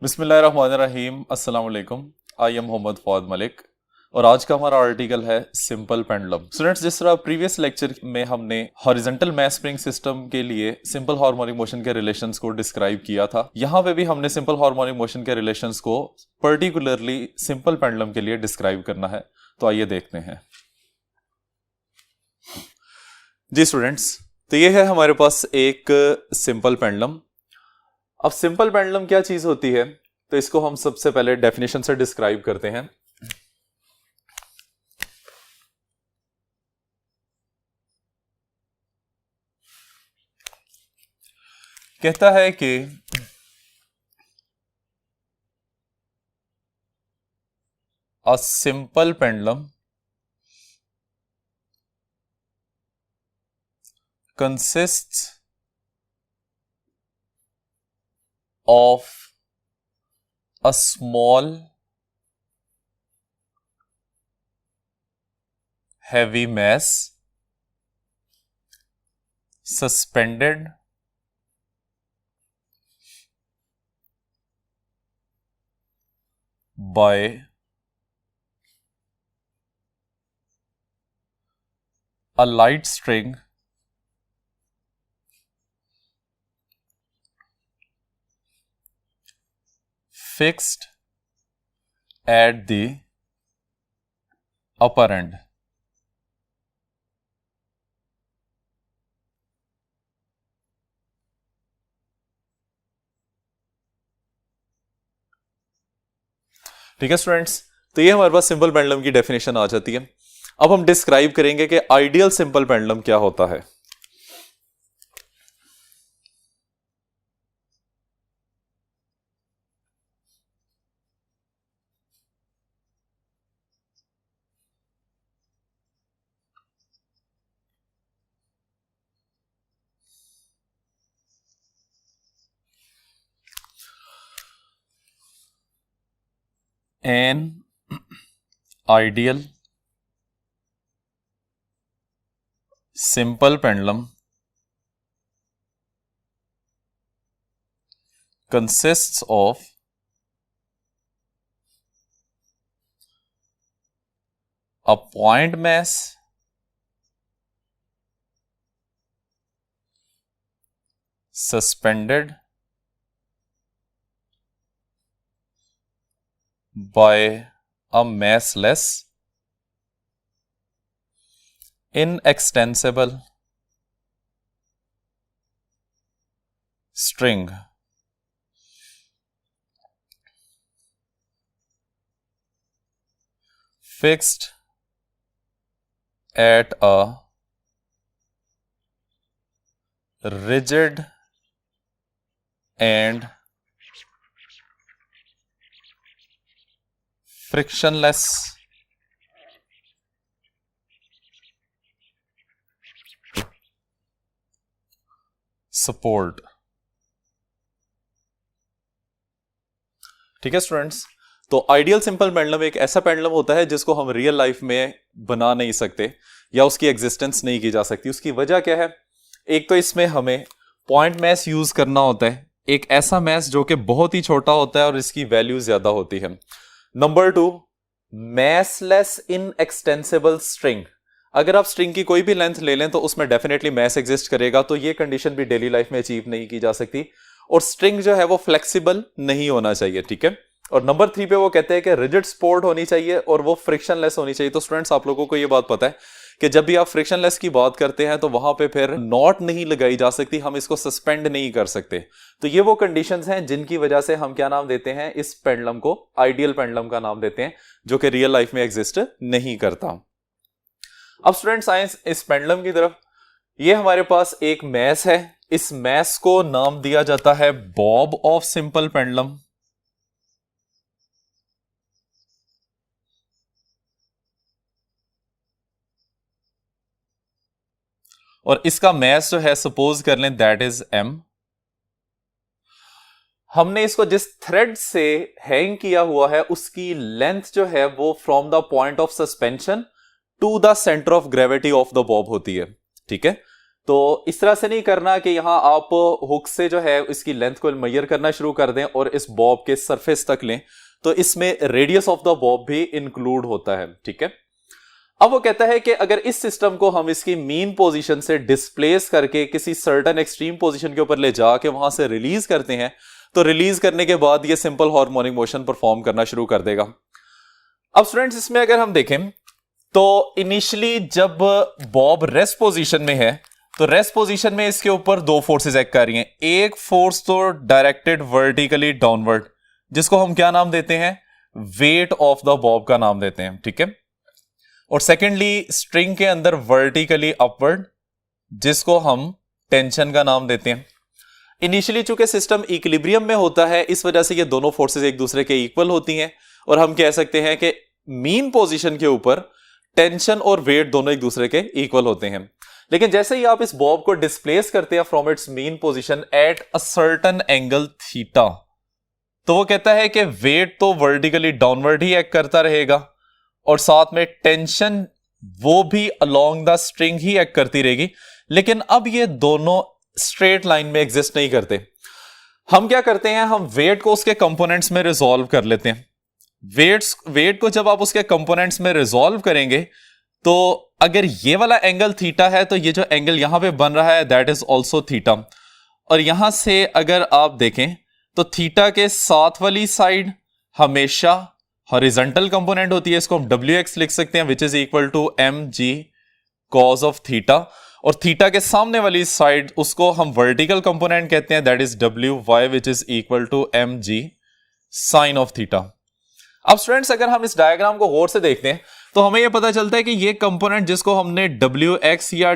बिस्मिल्लाहिर्रहमानिर्रहीम। अस्सलाम वालेकुम। आई एम मोहम्मद फौद मलिक और आज का हमारा आर्टिकल है सिंपल पेंडुलम। स्टूडेंट्स, जिस तरह प्रीवियस लेक्चर में हमने हॉरिजॉन्टल मैस स्प्रिंग सिस्टम के लिए सिंपल हार्मोनिक मोशन के रिलेशंस को डिस्क्राइब किया था, यहाँ पे भी हमने सिंपल हार्मोनिक मोशन के रिलेशंस को पर्टिकुलरली सिंपल पेंडुलम के लिए डिस्क्राइब करना है। तो आइए देखते हैं। जी स्टूडेंट्स, तो ये है हमारे पास एक सिंपल पेंडुलम। अब सिंपल पेंडुलम क्या चीज होती है, तो इसको हम सबसे पहले डेफिनेशन से डिस्क्राइब करते हैं। कहता है कि अ simple pendulum consists of a small heavy mass suspended by a light string fixed at the upper end. ठीक है स्टूडेंट्स, तो ये हमारे पास सिंपल पेंडुलम की डेफिनेशन आ जाती है। अब हम डिस्क्राइब करेंगे कि आइडियल सिंपल पेंडुलम क्या होता है। An ideal simple pendulum consists of a point mass suspended by a massless inextensible string fixed at a rigid and frictionless support। ठीक है स्टूडेंट्स, तो आइडियल सिंपल पेंडुलम एक ऐसा पेंडुलम होता है जिसको हम रियल लाइफ में बना नहीं सकते या उसकी एग्जिस्टेंस नहीं की जा सकती। उसकी वजह क्या है? एक तो इसमें हमें पॉइंट मैस यूज करना होता है, एक ऐसा मैस जो कि बहुत ही छोटा होता है और इसकी वैल्यू ज्यादा होती है। नंबर 2, मैसलेस इन एक्सटेंसिबल स्ट्रिंग। अगर आप स्ट्रिंग की कोई भी लेंथ ले लें तो उसमें डेफिनेटली मैस एग्जिस्ट करेगा, तो ये कंडीशन भी डेली लाइफ में अचीव नहीं की जा सकती। और स्ट्रिंग जो है वो फ्लेक्सिबल नहीं होना चाहिए। ठीक है, और नंबर 3 पे वो कहते हैं कि रिजिड सपोर्ट होनी चाहिए और वो फ्रिक्शनलेस होनी चाहिए। तो स्टूडेंट्स, आप लोगों को ये बात पता है कि जब भी आप फ्रिक्शनलेस की बात करते हैं तो वहां पे फिर नॉट नहीं लगाई जा सकती, हम इसको सस्पेंड नहीं कर सकते। तो ये वो कंडीशंस हैं जिनकी वजह से हम क्या नाम देते हैं, इस पेंडुलम को आइडियल पेंडुलम का नाम देते हैं, जो कि रियल लाइफ में एग्जिस्ट नहीं करता। अब स्टूडेंट्स आए इस पेंडुलम की तरफ। ये हमारे पास एक मैस है, इस मैस को नाम दिया जाता है बॉब ऑफ सिंपल पेंडुलम। और इसका मैस जो है सपोज कर लें दैट इज m। हमने इसको जिस थ्रेड से हैंग किया हुआ है उसकी लेंथ जो है वो from the point of suspension to the centre of gravity of the bob होती है। ठीक है, तो इस तरह से नहीं करना कि यहां आप हुक से जो है इसकी लेंथ को मेजर करना शुरू कर दें और इस बॉब के सरफेस तक लें, तो इसमें रेडियस ऑफ द बॉब भी इंक्लूड होता है, ठीक है। अब वो कहता है कि अगर इस सिस्टम को हम इसकी मीन पोजीशन से डिस्प्लेस करके किसी सर्टेन एक्सट्रीम पोजीशन के ऊपर ले जाके वहां से रिलीज करते हैं, तो रिलीज करने के बाद ये सिंपल हार्मोनिक मोशन परफॉर्म करना शुरू कर देगा। अब स्टूडेंट्स इसमें अगर हम देखें तो इनिशियली जब बॉब रेस्ट पोजीशन में है, तो रेस्ट पोजीशन में इसके ऊपर दो फोर्सेस एक्ट कर रही हैं। एक फोर्स तो डायरेक्टेड वर्टिकली डाउनवर्ड, जिसको हम क्या नाम देते हैं, वेट ऑफ द बॉब का नाम देते हैं, ठीक है। और सेकेंडली स्ट्रिंग के अंदर वर्टिकली अपवर्ड, जिसको हम टेंशन का नाम देते हैं। इनिशियली चूंकि सिस्टम इक्विलिब्रियम में होता है, इस वजह से ये दोनों फोर्सेस एक दूसरे के इक्वल होती हैं और हम कह सकते हैं कि मीन पोजीशन के ऊपर टेंशन और वेट दोनों एक दूसरे के इक्वल होते हैं। लेकिन जैसे ही आप इस बॉब को डिस्प्लेस करते हैं from its mean position at a certain angle theta, तो वो कहता है कि वेट तो वर्टिकली डाउनवर्ड ही एक्ट करता रहेगा और साथ में टेंशन वो भी along the string he act करती रहेगी। लेकिन अब ये दोनों स्ट्रेट लाइन में एग्जिस्ट नहीं करते। हम क्या करते हैं, हम वेट को उसके कंपोनेंट्स में रिजॉल्व कर लेते हैं। वेट को जब आप उसके कंपोनेंट्स में रिजॉल्व करेंगे, तो अगर ये वाला एंगल थीटा है, तो ये जो एंगल यहां पे बन रहा है दैट इज ऑल्सो थीटा। और यहां से अगर आप देखें तो थीटा के साथ वाली साइड हमेशा हॉरिजॉन्टल कंपोनेंट होती है, इसको हम wx लिख सकते हैं, which is equal to mg cos of theta. और थीटा के सामने वाली साइड उसको हम वर्टिकल कंपोनेंट कहते हैं, that is wy which is equal to mg sin of theta. अब स्टूडेंट्स अगर हम इस डायग्राम को गौर से देखते हैं तो हमें यह पता चलता है कि ये कंपोनेंट जिसको हमने wx या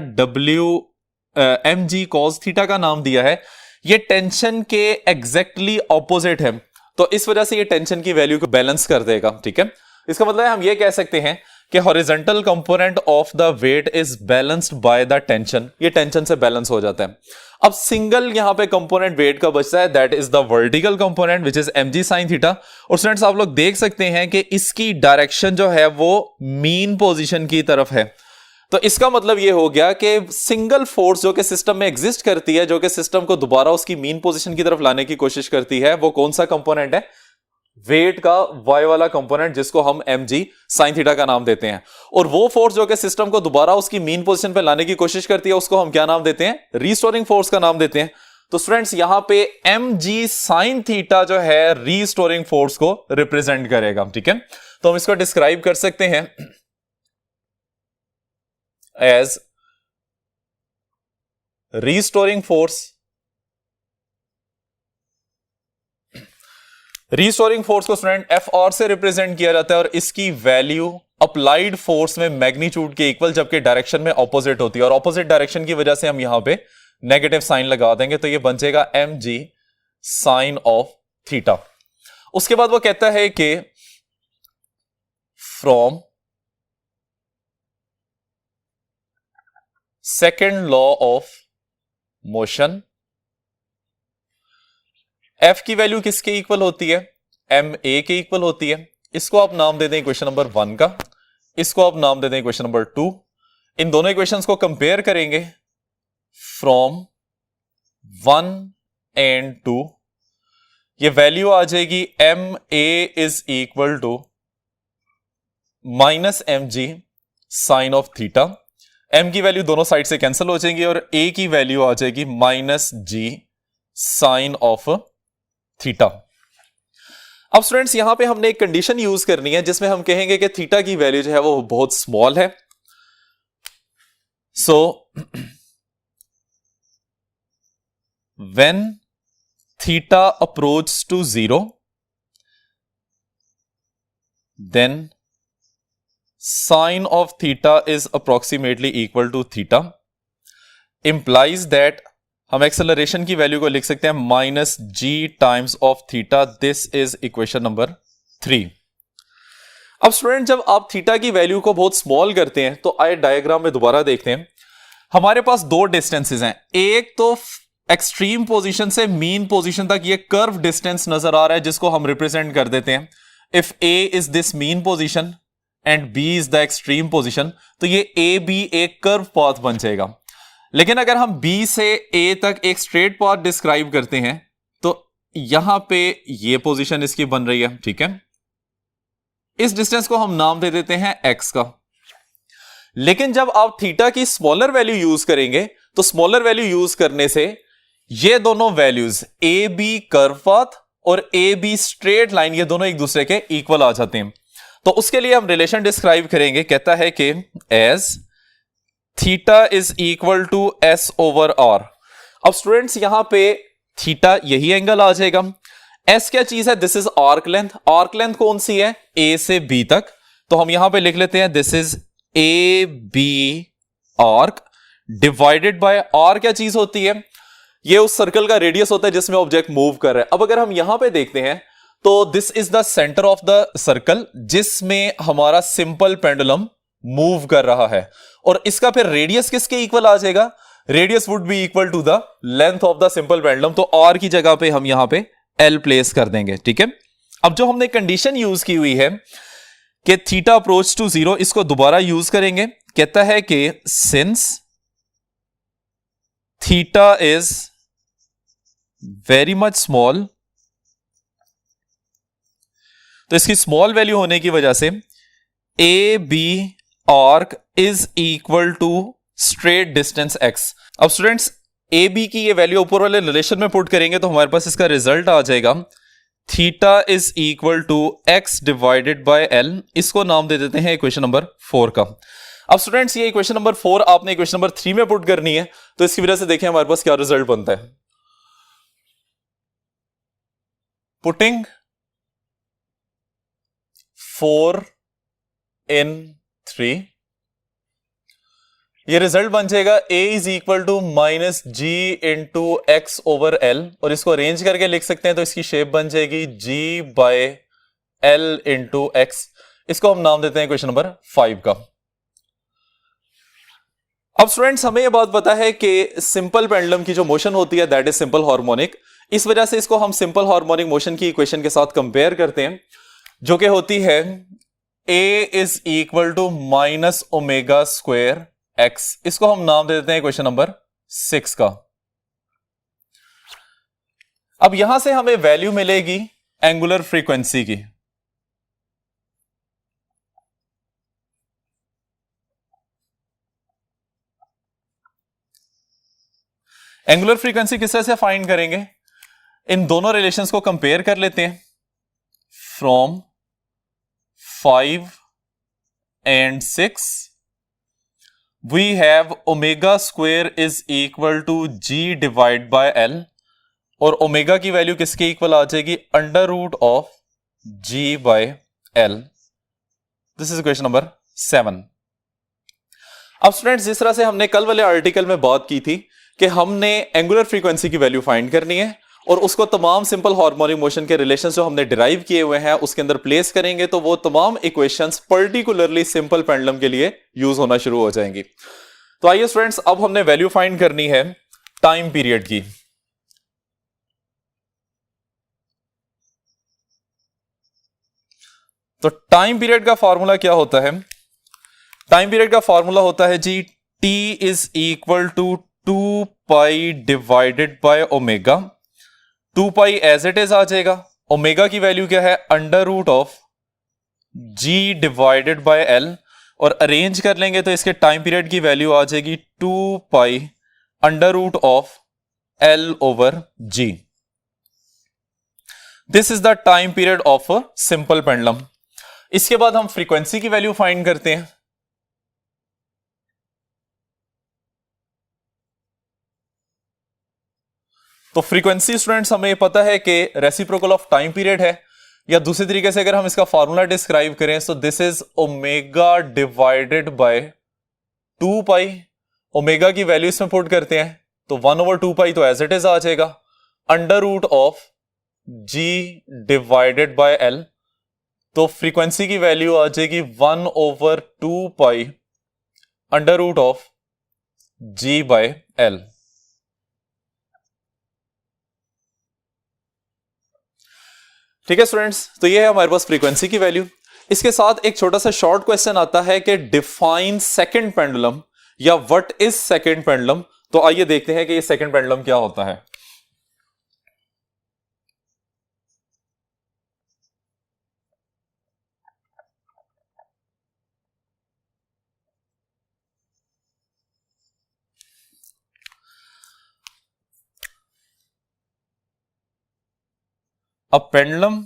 mg cos थीटा का नाम दिया है, ये टेंशन के एग्जैक्टली ऑपोजिट है। तो इस वजह से ये टेंशन की वैल्यू को बैलेंस कर देगा, ठीक है। इसका मतलब है हम ये कह सकते हैं कि horizontal component of the weight is balanced by the tension, ये टेंशन से बैलेंस हो जाता है। अब सिंगल यहां पे कंपोनेंट वेट का बचता है, that is the vertical component which is mg sin theta. और स्टूडेंट्स आप लोग देख सकते हैं कि इसकी डायरेक्शन जो है वो मीन पोजीशन की तरफ है। तो इसका मतलब ये हो गया कि सिंगल फोर्स जो कि सिस्टम में एग्जिस्ट करती है, जो कि सिस्टम को दोबारा उसकी मीन पोजीशन की तरफ लाने की कोशिश करती है, वो कौन सा कंपोनेंट है, वेट का y वाला कंपोनेंट, जिसको हम mg sin थीटा का नाम देते हैं। और वो फोर्स जो कि सिस्टम को दोबारा उसकी मीन पोजीशन पे लाने की कोशिश करती है, उसको हम क्या नाम देते हैं, रीस्टोरिंग फोर्स का नाम देते हैं। तो स्टूडेंट्स यहां पे mg sin थीटा जो है रीस्टोरिंग फोर्स को रिप्रेजेंट करेगा, ठीक है। तो हम इसको डिस्क्राइब कर सकते हैं as restoring force. Restoring force को स्टूडेंट Fr से रिप्रेजेंट किया जाता है और इसकी वैल्यू अप्लाइड फोर्स में मैग्नीट्यूड के इक्वल, जबकि डायरेक्शन में ऑपोजिट होती है। और ऑपोजिट डायरेक्शन की वजह से हम यहां पे नेगेटिव साइन लगा देंगे, तो ये बन जाएगा mg साइन ऑफ थीटा। उसके बाद वो कहता है कि from second law of motion, F की वैल्यू किसके इक्वल होती है, ma के इक्वल होती है। इसको आप नाम दे दें इक्वेशन नंबर 1 का, इसको आप नाम दे दें इक्वेशन नंबर 2। इन दोनों इक्वेशंस को कंपेयर करेंगे फ्रॉम 1 एंड 2, ये वैल्यू आ जाएगी ma is equal to minus mg sine of theta. m की वैल्यू दोनों साइड से कैंसिल हो जाएंगी और a की वैल्यू आ जाएगी minus g sine of theta. अब स्टूडेंट्स यहां पे हमने एक कंडीशन यूज करनी है जिसमें हम कहेंगे कि थीटा की वैल्यू जो है वो बहुत स्मॉल है। So when theta approach to 0, then sine of theta is approximately equal to theta, implies that हम एक्सेलरेशन की वैल्यू को लिख सकते हैं minus g times of theta. This is equation number 3। अब स्टूडेंट जब आप थीटा की वैल्यू को बहुत स्मॉल करते हैं, तो आए डायग्राम में दोबारा देखते हैं, हमारे पास दो डिस्टेंसेस हैं। एक तो एक्सट्रीम पोजीशन से मीन पोजीशन तक ये कर्व डिस्टेंस नजर आ रहा है, जिसको हम रिप्रेजेंट कर देते हैं if a is this mean position and b is the extreme position, तो ये a b एक कर्व पाथ बन जाएगा। लेकिन अगर हम B से A तक एक स्ट्रेट पाथ डिस्क्राइब करते हैं तो यहां पे ये पोजीशन इसकी बन रही है, ठीक है। इस डिस्टेंस को हम नाम दे देते हैं x का। लेकिन जब आप थीटा की स्मॉलर वैल्यू यूज करेंगे तो स्मॉलर वैल्यू यूज करने से ये दोनों values A B curve path और ए बी स्ट्रेट लाइन ये दोनों एक दूसरे के इक्वल आ जाते हैं। तो उसके लिए हम रिलेशन डिस्क्राइब करेंगे, कहता है कि as theta is equal to S over R. अब स्टूडेंट्स यहां पे थीटा यही एंगल आ जाएगा। एस क्या चीज है? This is arc length. Arc length कौन सी है? ए से बी तक। तो हम यहां पे लिख लेते हैं this is A B arc divided by R क्या चीज होती है? ये उस सर्कल का रेडियस होता है जिसमें ऑब्जेक्ट मूव कर रहा है। अब अगर हम यहां पे देखते हैं तो this is the centre of the circle जिसमें हमारा सिंपल पेंडुलम मूव कर रहा है। और इसका फिर रेडियस किसके इक्वल आ जाएगा? Radius would be equal to the length of the simple pendulum. तो आर की जगह पे हम यहां पे एल प्लेस कर देंगे, ठीक है। अब जो हमने कंडीशन यूज की हुई है कि थीटा अप्रोच टू 0, इसको दोबारा यूज करेंगे। कहता है कि since theta is very much small, तो इसकी स्मॉल वैल्यू होने की वजह से A B arc is equal to straight distance X. अब स्टूडेंट्स ए बी की ये वैल्यू ऊपर वाले रिलेशन में पुट करेंगे तो हमारे पास इसका रिजल्ट आ जाएगा theta is equal to X divided by L. इसको नाम दे देते हैं इक्वेशन नंबर 4 का। अब स्टूडेंट्स ये इक्वेशन नंबर 4 आपने इक्वेशन नंबर 3 में पुट करनी है, तो इसकी वजह से देखें हमारे पास क्या रिजल्ट बनता है। पुटिंग 4 in 3, ये रिजल्ट बन जाएगा a is equal to minus G into X over L, और इसको अरेंज करके लिख सकते हैं तो इसकी शेप बन जाएगी g by L into x. इसको हम नाम देते हैं क्वेश्चन नंबर 5 का। अब स्टूडेंट्स हमें यह बात पता है कि सिंपल पेंडुलम की जो मोशन होती है दैट इज सिंपल हार्मोनिक। इस वजह से इसको हम सिंपल हार्मोनिक मोशन की इक्वेशन के साथ कंपेयर करते हैं जो कि होती है a is equal to minus omega square X. इसको हम नाम दे देते हैं क्वेश्चन नंबर 6 का। अब यहां से हमें वैल्यू मिलेगी एंगुलर फ्रीक्वेंसी की। एंगुलर फ्रीक्वेंसी किस तरह से फाइंड करेंगे? इन दोनों रिलेशंस को कंपेयर कर लेते हैं। From 5 and 6 we have omega square is equal to g divided by l, और ओमेगा की वैल्यू किसके इक्वल आ जाएगी? Under root of g by l। This is question number 7। अब स्टूडेंट्स जिस तरह से हमने कल वाले आर्टिकल में बात की थी कि हमने एंगुलर फ्रीक्वेंसी की वैल्यू फाइंड करनी है और उसको तमाम सिंपल हार्मोनिक मोशन के रिलेशंस जो हमने डिराइव किए हुए हैं उसके अंदर प्लेस करेंगे तो वो तमाम इक्वेशंस पर्टिकुलरली सिंपल पेंडुलम के लिए यूज होना शुरू हो जाएंगी। तो आइए स्टूडेंट्स अब हमने वैल्यू फाइंड करनी है टाइम पीरियड की। तो टाइम पीरियड का फॉर्मूला क्या होता है? टाइम पीरियड का फॉर्मूला होता है जी t is equal to 2 pi divided by omega. 2 pi as it is आ जाएगा। ओमेगा की वैल्यू क्या है? Under root of g divided by l, और अरेंज कर लेंगे तो इसके टाइम पीरियड की वैल्यू आ जाएगी 2 pi under root of l over g। This is the time period of a simple pendulum. इसके बाद हम फ्रीक्वेंसी की वैल्यू फाइंड करते हैं। तो फ्रीक्वेंसी स्टूडेंट्स हमें पता है कि रेसिप्रोकल ऑफ टाइम पीरियड है, या दूसरे तरीके से अगर हम इसका फॉर्मूला डिस्क्राइब करें तो this is omega divided by 2 pi. Omega की वैल्यू इसमें पुट करते हैं तो 1 ओवर 2 पाई तो एज इट इज आ जाएगा। Under root of g divided by l, तो फ्रीक्वेंसी की वैल्यू आ जाएगी 1 over 2 pi under root of g by l। ठीक है स्टूडेंट्स, तो ये है हमारे पास फ्रीक्वेंसी की वैल्यू। इसके साथ एक छोटा सा शॉर्ट क्वेश्चन आता है कि डिफाइन सेकंड पेंडुलम या व्हाट इज सेकंड पेंडुलम। तो आइए देखते हैं कि ये सेकंड पेंडुलम क्या होता है। A pendulum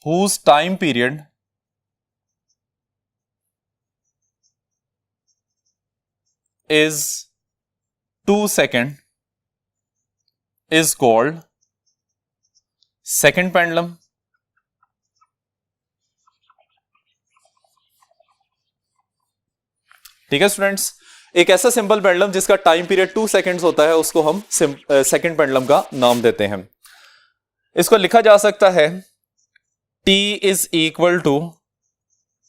whose time period is 2 seconds is called second pendulum। ठीक है स्टूडेंट्स, एक ऐसा सिंपल पेंडुलम जिसका टाइम पीरियड 2 सेकंड्स होता है उसको हम सेकंड पेंडुलम का नाम देते हैं। इसको लिखा जा सकता है t is equal to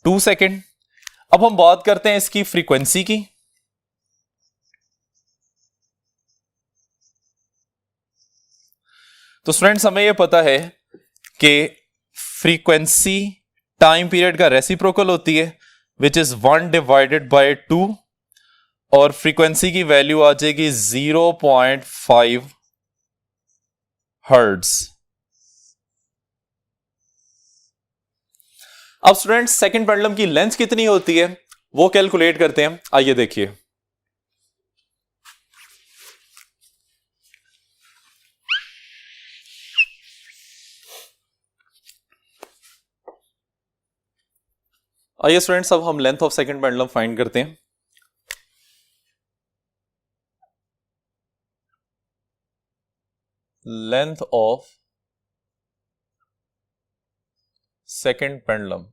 2 second. अब हम बात करते हैं इसकी फ्रीक्वेंसी की। तो स्टूडेंट्स हमें यह पता है कि फ्रीक्वेंसी टाइम पीरियड का रेसिप्रोकल होती है विच इज 1 डिवाइडेड बाय 2 और फ्रीक्वेंसी की वैल्यू आ जाएगी 0.5 हर्ट्ज। अब स्टूडेंट्स सेकंड पेंडुलम की लेंथ कितनी होती है वो कैलकुलेट करते हैं। आइए देखिए, आइए स्टूडेंट्स अब हम length of second pendulum find करते हैं। Length of second pendulum.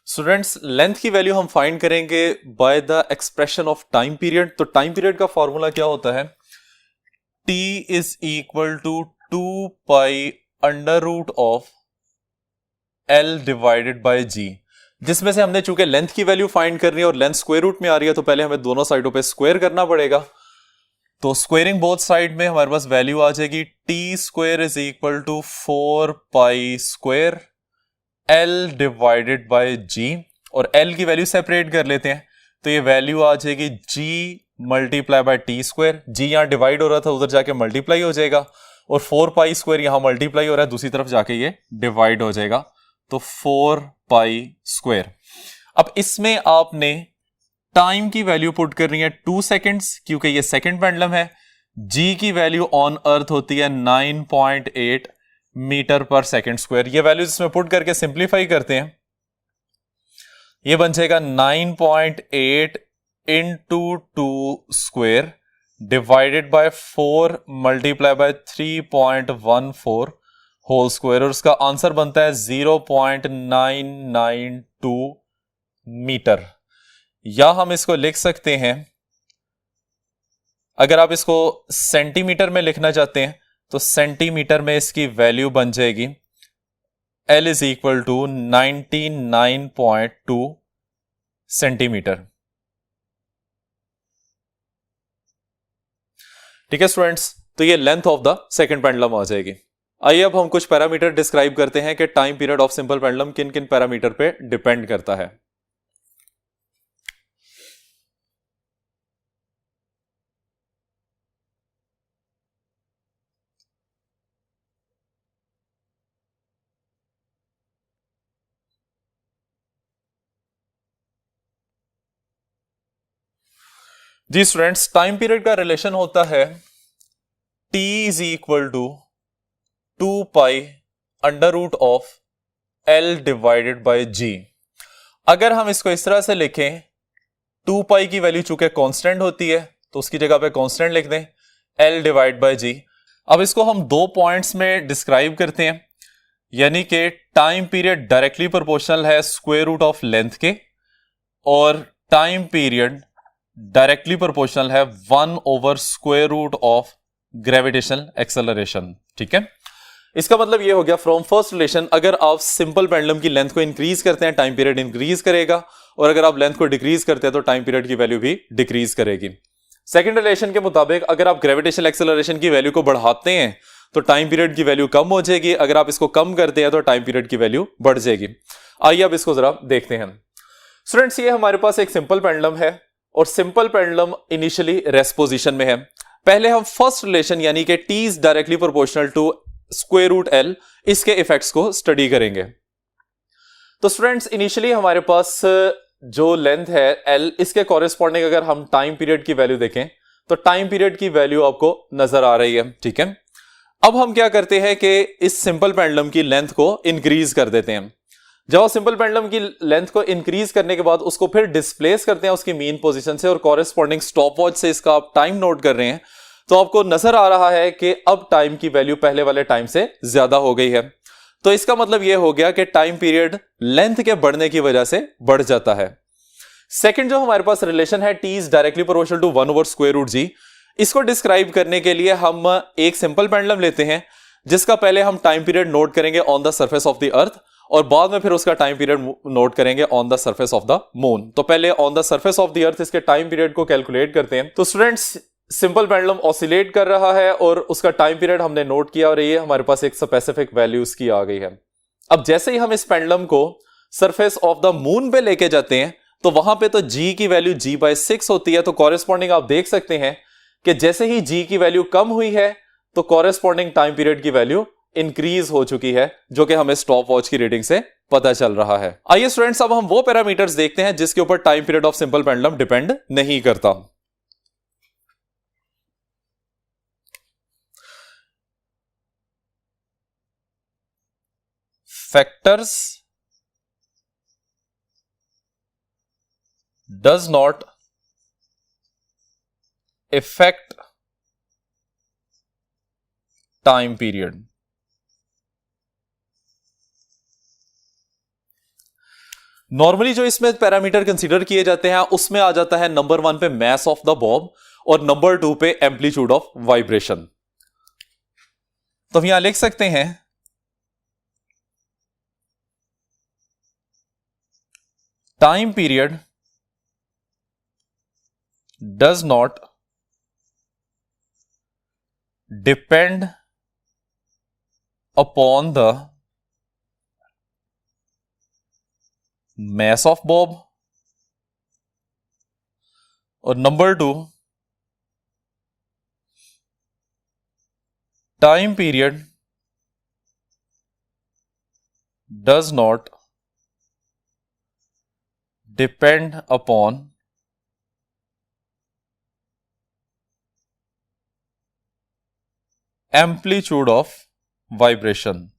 Students length की वैल्यू हम फाइंड करेंगे by the expression of time period. तो टाइम पीरियड का फॉर्मूला क्या होता है, t is equal to 2 pi under root of l divided by g, जिसमें से हमने चूंकि लेंथ की वैल्यू फाइंड करनी है और लेंथ स्क्वायर रूट में आ रही है तो पहले हमें दोनों साइडों पे स्क्वायर करना पड़ेगा। तो स्क्वायरिंग बोथ साइड में हमारे पास वैल्यू आ जाएगी t square is equal to 4 pi square l divided by g, और l की वैल्यू सेपरेट कर लेते हैं तो ये वैल्यू आ जाएगी g multiply by t square. G यहां डिवाइड हो रहा था उधर जाके मल्टीप्लाई हो जाएगा और 4 पाई स्क्वायर यहां मल्टीप्लाई हो रहा है दूसरी तरफ जाके ये डिवाइड हो जाएगा तो 4 पाई स्क्वायर। अब इसमें आपने टाइम की वैल्यू पुट करनी है 2 सेकंड्स क्योंकि ये सेकंड पेंडुलम है। जी की वैल्यू ऑन अर्थ होती है 9.8 मीटर पर सेकंड स्क्वायर। ये वैल्यूज इसमें पुट करके सिंप्लीफाई करते हैं, ये बन जाएगा 9.8 into 2 square divided by 4 multiply by 3.14 whole square और उसका आंसर बनता है 0.992 मीटर। या हम इसको लिख सकते हैं, अगर आप इसको सेंटीमीटर में लिखना चाहते हैं तो सेंटीमीटर में इसकी वैल्यू बन जाएगी L is equal to 99.2 centimetre. ठीक है स्टूडेंट्स, तो ये length of the second pendulum आ जाएगी। आइए अब हम कुछ पैरामीटर डिस्क्राइब करते हैं कि time period of simple pendulum किन किन पैरामीटर पे डिपेंड करता है। जी स्टूडेंट्स, टाइम पीरियड का रिलेशन होता है t is equal to 2 pi under root of l divided by g। अगर हम इसको इस तरह से लिखें, 2 पाई की वैल्यू चूंकि कांस्टेंट होती है तो उसकी जगह पे कांस्टेंट लिख दें l डिवाइड बाय g। अब इसको हम 2 पॉइंट्स में डिस्क्राइब करते हैं, यानी कि टाइम पीरियड डायरेक्टली प्रोपोर्शनल है स्क्वायर रूट ऑफ लेंथ के और टाइम पीरियड डायरेक्टली प्रोपोर्शनल है 1 over square root of gravitational acceleration. ठीक है, इसका मतलब ये हो गया फ्रॉम फर्स्ट रिलेशन, अगर आप सिंपल पेंडुलम की लेंथ को इंक्रीज करते हैं टाइम पीरियड इंक्रीज करेगा और अगर आप लेंथ को डिक्रीज करते हैं तो टाइम पीरियड की वैल्यू भी डिक्रीज करेगी। सेकंड रिलेशन के मुताबिक अगर आप ग्रेविटेशनल एक्सेलरेशन की वैल्यू को बढ़ाते हैं तो टाइम पीरियड की वैल्यू कम हो जाएगी, अगर आप इसको कम करते हैं तो टाइम पीरियड की वैल्यू बढ़ जाएगी। आइए अब इसको जरा देखते हैं। स्टूडेंट्स, ये हमारे पास एक सिंपल पेंडुलम है और simple pendulum initially rest position में है। पहले हम फर्स्ट रिलेशन यानी कि t is directly proportional to square root l, इसके इफेक्ट्स को स्टडी करेंगे। तो स्टूडेंट्स, इनिशियली हमारे पास जो लेंथ है l, इसके कॉरेस्पॉन्डिंग अगर हम टाइम पीरियड की वैल्यू देखें तो टाइम पीरियड की वैल्यू आपको नजर आ रही है, ठीक है। अब हम क्या करते हैं कि इस सिंपल पेंडुलम की लेंथ को इंक्रीज कर देते हैं। जब सिंपल पेंडुलम की लेंथ को इंक्रीज करने के बाद उसको फिर डिस्प्लेस करते हैं उसकी मीन पोजीशन से और कॉरेस्पॉन्डिंग स्टॉपवॉच से इसका आप टाइम नोट कर रहे हैं, तो आपको नजर आ रहा है कि अब टाइम की वैल्यू पहले वाले टाइम से ज्यादा हो गई है। तो इसका मतलब यह हो गया कि टाइम पीरियड लेंथ के बढ़ने की वजह से बढ़ जाता है। सेकंड जो हमारे पास रिलेशन है t is directly proportional to 1 over square root g, इसको डिस्क्राइब करने के लिए हम एक सिंपल पेंडुलम लेते हैं जिसका पहले हम टाइम पीरियड नोट करेंगे on the surface of the earth और बाद में फिर उसका टाइम पीरियड नोट करेंगे on the surface of the moon. तो पहले on the surface of the earth इसके टाइम पीरियड को कैलकुलेट करते हैं। तो स्टूडेंट्स, सिंपल पेंडुलम ऑसिलेट कर रहा है और उसका टाइम पीरियड हमने नोट किया और ये हमारे पास एक स्पेसिफिक वैल्यू उसकी आ गई है। अब जैसे ही हम इस पेंडुलम को सरफेस ऑफ द मून पे लेके जाते हैं तो वहां पे तो g की वैल्यू g/6 होती है। तो कॉरेस्पॉन्डिंग आप देख सकते हैं कि जैसे ही g की वैल्यू कम हुई है तो कॉरेस्पॉन्डिंग टाइम पीरियड की वैल्यू इंक्रीज हो चुकी है, जो कि हमें स्टॉप वॉच की रीडिंग से पता चल रहा है। आइए स्टूडेंट्स, अब हम वो पैरामीटर्स देखते हैं जिसके ऊपर time period of simple pendulum depend नहीं करता। Factors does not affect time period। Normally जो इसमें पैरामीटर कंसीडर किए जाते हैं उसमें आ जाता है नंबर 1 पे मैस ऑफ द बॉब और नंबर 2 पे एम्पलीट्यूड ऑफ वाइब्रेशन। तो हम यहां लिख सकते हैं time period does not depend upon the mass of bob और number 2 time period does not depend upon amplitude of vibration.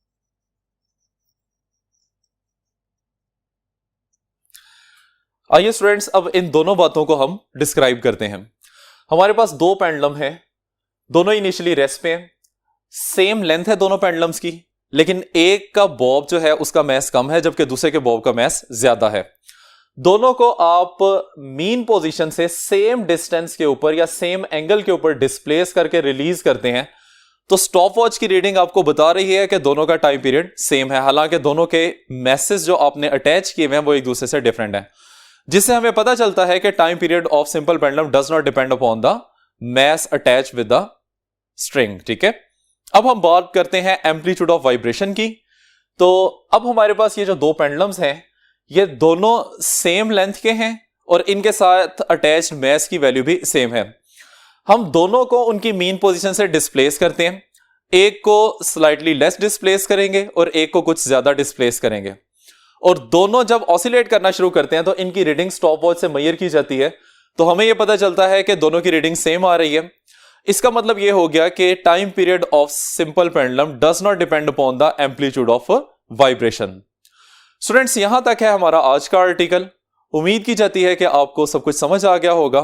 आइए स्टूडेंट्स, अब इन दोनों बातों को हम डिस्क्राइब करते हैं। हमारे पास दो पेंडुलम है, दोनों इनिशियली रेस्ट पे हैं, सेम लेंथ है दोनों पेंडुलम्स की, लेकिन एक का बॉब जो है उसका मैस कम है जबकि दूसरे के बॉब का मैस ज्यादा है। दोनों को आप मीन पोजीशन से सेम डिस्टेंस के ऊपर या सेम एंगल के ऊपर डिस्प्लेस करके रिलीज करते हैं तो स्टॉप वॉच की रीडिंग आपको बता रही है कि दोनों का टाइम पीरियड सेम है, हालांकि दोनों के मैसेज जो आपने अटैच किए हुए हैं वो एक दूसरे से डिफरेंट है, जिससे हमें पता चलता है कि time period of simple pendulum does not depend upon the mass attach with the string. ठीक है, अब हम बात करते हैं एम्पलीट्यूड ऑफ वाइब्रेशन की। तो अब हमारे पास ये जो दो पेंडुलम्स हैं ये दोनों सेम लेंथ के हैं और इनके साथ अटैच्ड मैस की वैल्यू भी सेम है। हम दोनों को उनकी मीन पोजीशन से डिस्प्लेस करते हैं, एक को स्लाइटली लेस डिस्प्लेस करेंगे और एक को कुछ ज्यादा डिस्प्लेस करेंगे, और दोनों जब ऑसिलेट करना शुरू करते हैं तो इनकी रीडिंग स्टॉप वॉच से मेजर की जाती है। तो हमें यह पता चलता है कि दोनों की रीडिंग सेम आ रही है। इसका मतलब यह हो गया कि time period of simple pendulum does not depend upon the amplitude of vibration. Students, यहां तक है हमारा आज का आर्टिकल। उम्मीद की जाती है कि आपको सब कुछ समझ आ गया होगा।